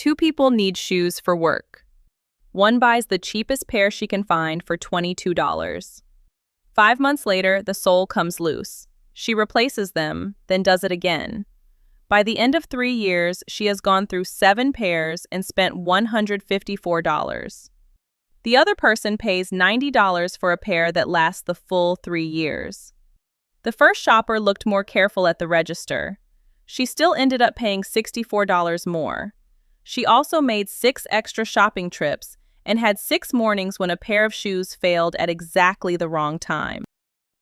Two people need shoes for work. One buys the cheapest pair she can find for $22. 5 months later, the sole comes loose. She replaces them, then does it again. By the end of 3 years, she has gone through 7 pairs and spent $154. The other person pays $90 for a pair that lasts the full 3 years. The first shopper looked more careful at the register. She still ended up paying $64 more. She also made 6 extra shopping trips and had 6 mornings when a pair of shoes failed at exactly the wrong time.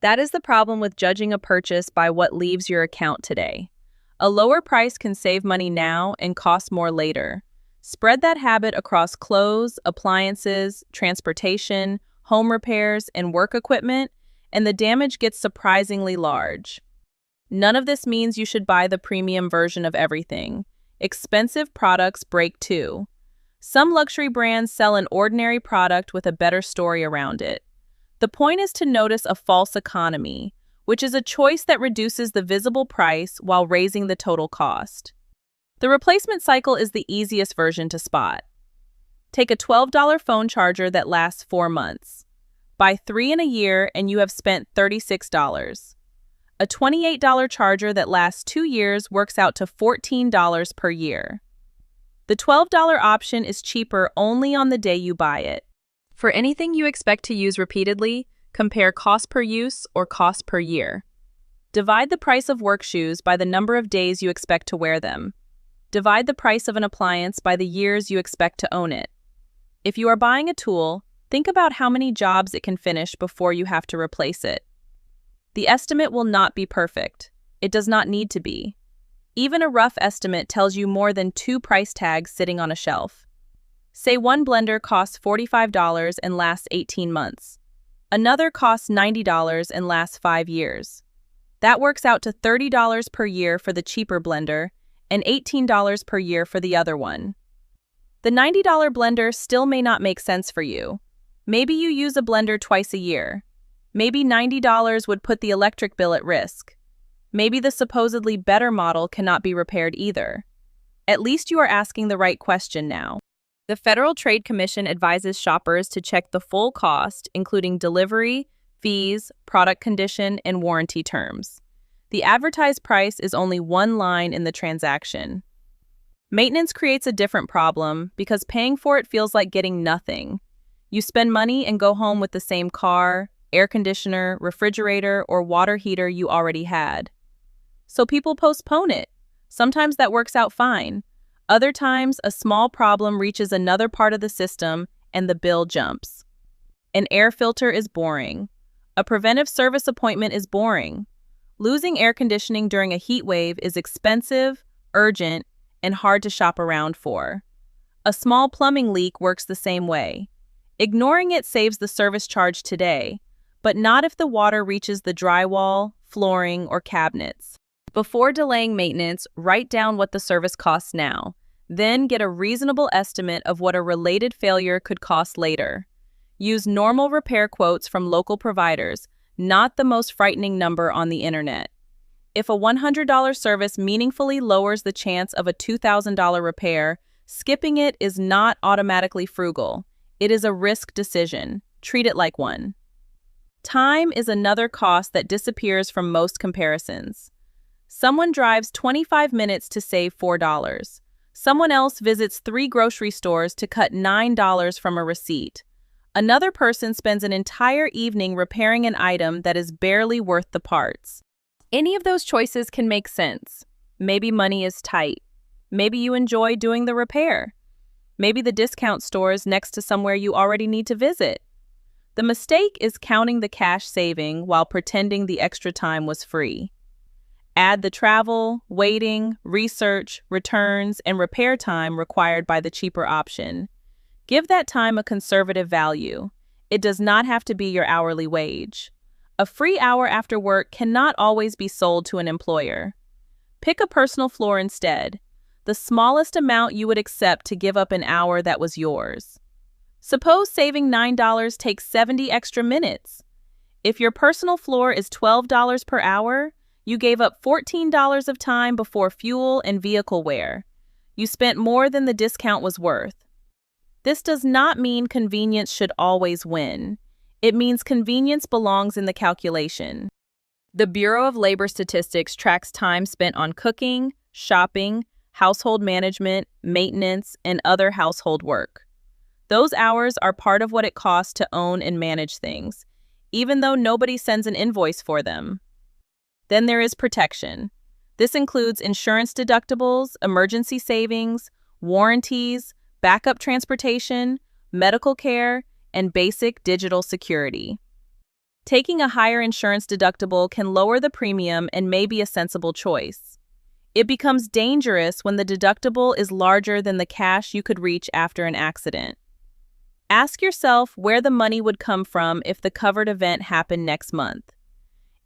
That is the problem with judging a purchase by what leaves your account today. A lower price can save money now and cost more later. Spread that habit across clothes, appliances, transportation, home repairs, and work equipment, and the damage gets surprisingly large. None of this means you should buy the premium version of everything. Expensive products break too. Some luxury brands sell an ordinary product with a better story around it. The point is to notice a false economy, which is a choice that reduces the visible price while raising the total cost. The replacement cycle is the easiest version to spot. Take a $12 phone charger that lasts 4 months. Buy 3 in a year and you have spent $36. A $28 charger that lasts 2 years works out to $14 per year. The $12 option is cheaper only on the day you buy it. For anything you expect to use repeatedly, compare cost per use or cost per year. Divide the price of work shoes by the number of days you expect to wear them. Divide the price of an appliance by the years you expect to own it. If you are buying a tool, think about how many jobs it can finish before you have to replace it. The estimate will not be perfect. It does not need to be. Even a rough estimate tells you more than 2 price tags sitting on a shelf. Say one blender costs $45 and lasts 18 months. Another costs $90 and lasts 5 years. That works out to $30 per year for the cheaper blender and $18 per year for the other one. The $90 blender still may not make sense for you. Maybe you use a blender twice a year. Maybe $90 would put the electric bill at risk. Maybe the supposedly better model cannot be repaired either. At least you are asking the right question now. The Federal Trade Commission advises shoppers to check the full cost, including delivery, fees, product condition, and warranty terms. The advertised price is only one line in the transaction. Maintenance creates a different problem because paying for it feels like getting nothing. You spend money and go home with the same car, air conditioner, refrigerator, or water heater you already had. So people postpone it. Sometimes that works out fine. Other times, a small problem reaches another part of the system and the bill jumps. An air filter is boring. A preventive service appointment is boring. Losing air conditioning during a heat wave is expensive, urgent, and hard to shop around for. A small plumbing leak works the same way. Ignoring it saves the service charge today, but not if the water reaches the drywall, flooring, or cabinets. Before delaying maintenance, write down what the service costs now. Then get a reasonable estimate of what a related failure could cost later. Use normal repair quotes from local providers, not the most frightening number on the internet. If a $100 service meaningfully lowers the chance of a $2,000 repair, skipping it is not automatically frugal. It is a risk decision. Treat it like one. Time is another cost that disappears from most comparisons. Someone drives 25 minutes to save $4. Someone else visits 3 grocery stores to cut $9 from a receipt. Another person spends an entire evening repairing an item that is barely worth the parts. Any of those choices can make sense. Maybe money is tight. Maybe you enjoy doing the repair. Maybe the discount store is next to somewhere you already need to visit. The mistake is counting the cash saving while pretending the extra time was free. Add the travel, waiting, research, returns, and repair time required by the cheaper option. Give that time a conservative value. It does not have to be your hourly wage. A free hour after work cannot always be sold to an employer. Pick a personal floor instead, the smallest amount you would accept to give up an hour that was yours. Suppose saving $9 takes 70 extra minutes. If your personal floor is $12 per hour, you gave up $14 of time before fuel and vehicle wear. You spent more than the discount was worth. This does not mean convenience should always win. It means convenience belongs in the calculation. The Bureau of Labor Statistics tracks time spent on cooking, shopping, household management, maintenance, and other household work. Those hours are part of what it costs to own and manage things, even though nobody sends an invoice for them. Then there is protection. This includes insurance deductibles, emergency savings, warranties, backup transportation, medical care, and basic digital security. Taking a higher insurance deductible can lower the premium and may be a sensible choice. It becomes dangerous when the deductible is larger than the cash you could reach after an accident. Ask yourself where the money would come from if the covered event happened next month.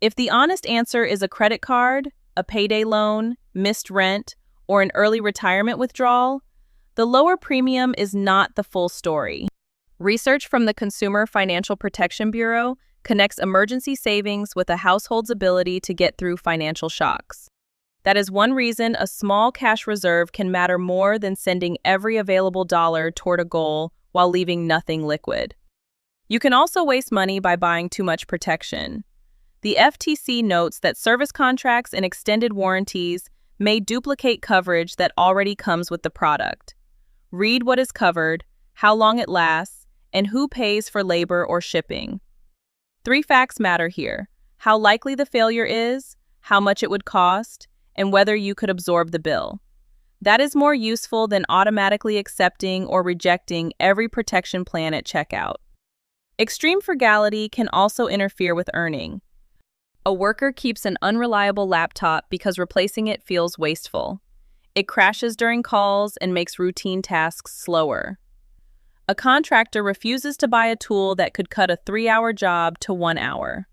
If the honest answer is a credit card, a payday loan, missed rent, or an early retirement withdrawal, the lower premium is not the full story. Research from the Consumer Financial Protection Bureau connects emergency savings with a household's ability to get through financial shocks. That is one reason a small cash reserve can matter more than sending every available dollar toward a goal while leaving nothing liquid. You can also waste money by buying too much protection. The FTC notes that service contracts and extended warranties may duplicate coverage that already comes with the product. Read what is covered, how long it lasts, and who pays for labor or shipping. 3 facts matter here: how likely the failure is, how much it would cost, and whether you could absorb the bill. That is more useful than automatically accepting or rejecting every protection plan at checkout. Extreme frugality can also interfere with earning. A worker keeps an unreliable laptop because replacing it feels wasteful. It crashes during calls and makes routine tasks slower. A contractor refuses to buy a tool that could cut a 3-hour job to 1 hour.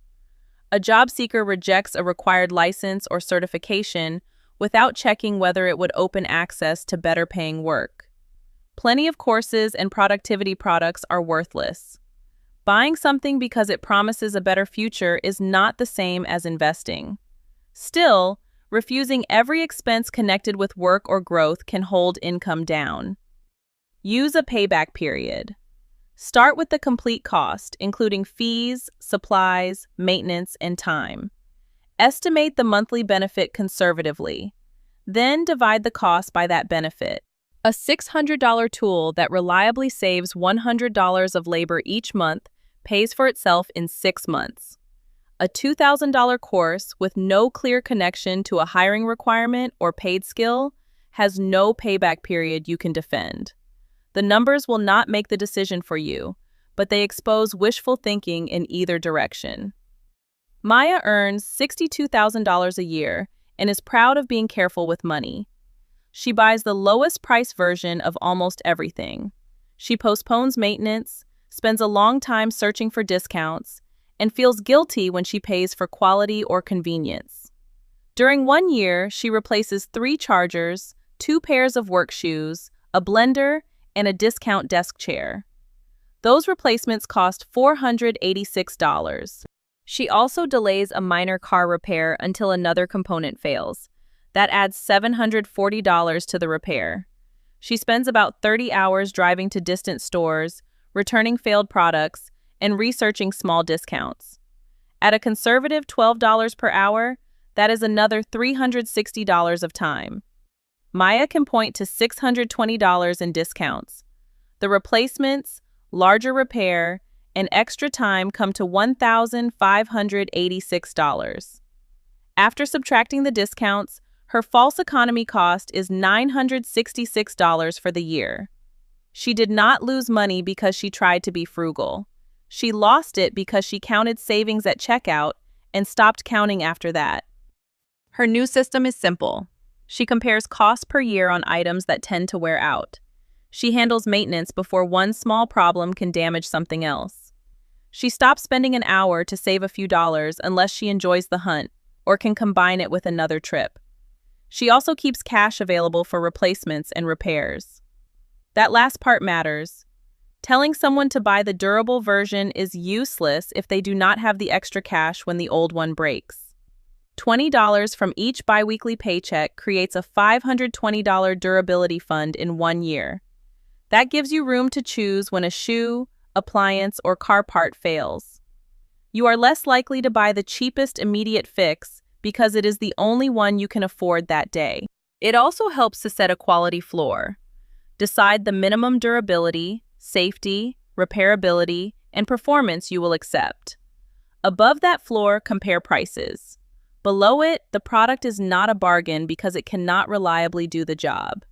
A job seeker rejects a required license or certification without checking whether it would open access to better paying work. Plenty of courses and productivity products are worthless. Buying something because it promises a better future is not the same as investing. Still, refusing every expense connected with work or growth can hold income down. Use a payback period. Start with the complete cost, including fees, supplies, maintenance, and time. Estimate the monthly benefit conservatively. Then divide the cost by that benefit. A $600 tool that reliably saves $100 of labor each month pays for itself in 6 months. A $2,000 course with no clear connection to a hiring requirement or paid skill has no payback period you can defend. The numbers will not make the decision for you, but they expose wishful thinking in either direction. Maya earns $62,000 a year and is proud of being careful with money. She buys the lowest price version of almost everything. She postpones maintenance, spends a long time searching for discounts, and feels guilty when she pays for quality or convenience. During 1 year, she replaces 3 chargers, 2 pairs of work shoes, a blender, and a discount desk chair. Those replacements cost $486. She also delays a minor car repair until another component fails. That adds $740 to the repair. She spends about 30 hours driving to distant stores, returning failed products, and researching small discounts. At a conservative $12 per hour, that is another $360 of time. Maya can point to $620 in discounts. The replacements, larger repair, and extra time come to $1,586. After subtracting the discounts, her false economy cost is $966 for the year. She did not lose money because she tried to be frugal. She lost it because she counted savings at checkout and stopped counting after that. Her new system is simple. She compares cost per year on items that tend to wear out. She handles maintenance before one small problem can damage something else. She stops spending an hour to save a few dollars unless she enjoys the hunt or can combine it with another trip. She also keeps cash available for replacements and repairs. That last part matters. Telling someone to buy the durable version is useless if they do not have the extra cash when the old one breaks. $20 from each biweekly paycheck creates a $520 durability fund in 1 year. That gives you room to choose when a shoe, appliance, or car part fails. You are less likely to buy the cheapest immediate fix because it is the only one you can afford that day. It also helps to set a quality floor. Decide the minimum durability, safety, repairability, and performance you will accept. Above that floor, compare prices. Below it, the product is not a bargain because it cannot reliably do the job.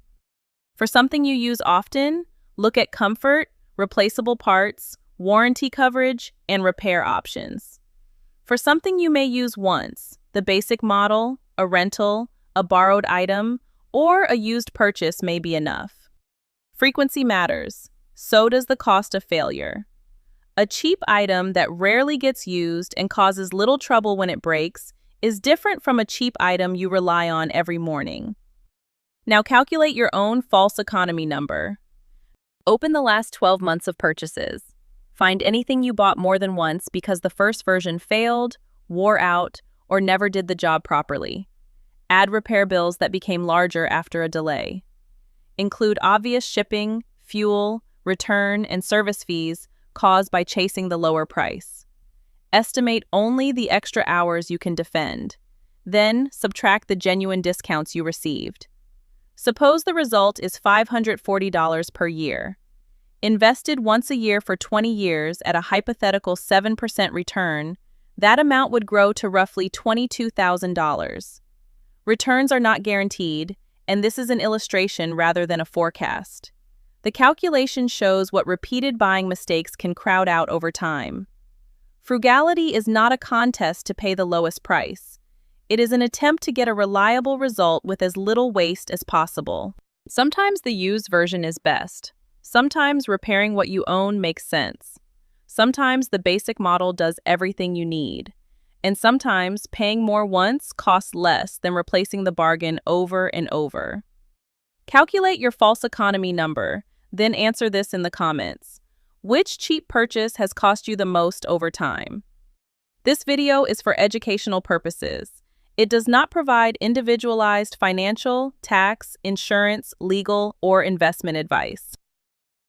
For something you use often, look at comfort, replaceable parts, warranty coverage, and repair options. For something you may use once, the basic model, a rental, a borrowed item, or a used purchase may be enough. Frequency matters. So does the cost of failure. A cheap item that rarely gets used and causes little trouble when it breaks is different from a cheap item you rely on every morning. Now calculate your own false economy number. Open the last 12 months of purchases. Find anything you bought more than once because the first version failed, wore out, or never did the job properly. Add repair bills that became larger after a delay. Include obvious shipping, fuel, return, and service fees caused by chasing the lower price. Estimate only the extra hours you can defend. Then subtract the genuine discounts you received. Suppose the result is $540 per year. Invested once a year for 20 years at a hypothetical 7% return, that amount would grow to roughly $22,000. Returns are not guaranteed, and this is an illustration rather than a forecast. The calculation shows what repeated buying mistakes can crowd out over time. Frugality is not a contest to pay the lowest price. It is an attempt to get a reliable result with as little waste as possible. Sometimes the used version is best. Sometimes repairing what you own makes sense. Sometimes the basic model does everything you need. And sometimes paying more once costs less than replacing the bargain over and over. Calculate your false economy number, then answer this in the comments. Which cheap purchase has cost you the most over time? This video is for educational purposes. It does not provide individualized financial, tax, insurance, legal, or investment advice.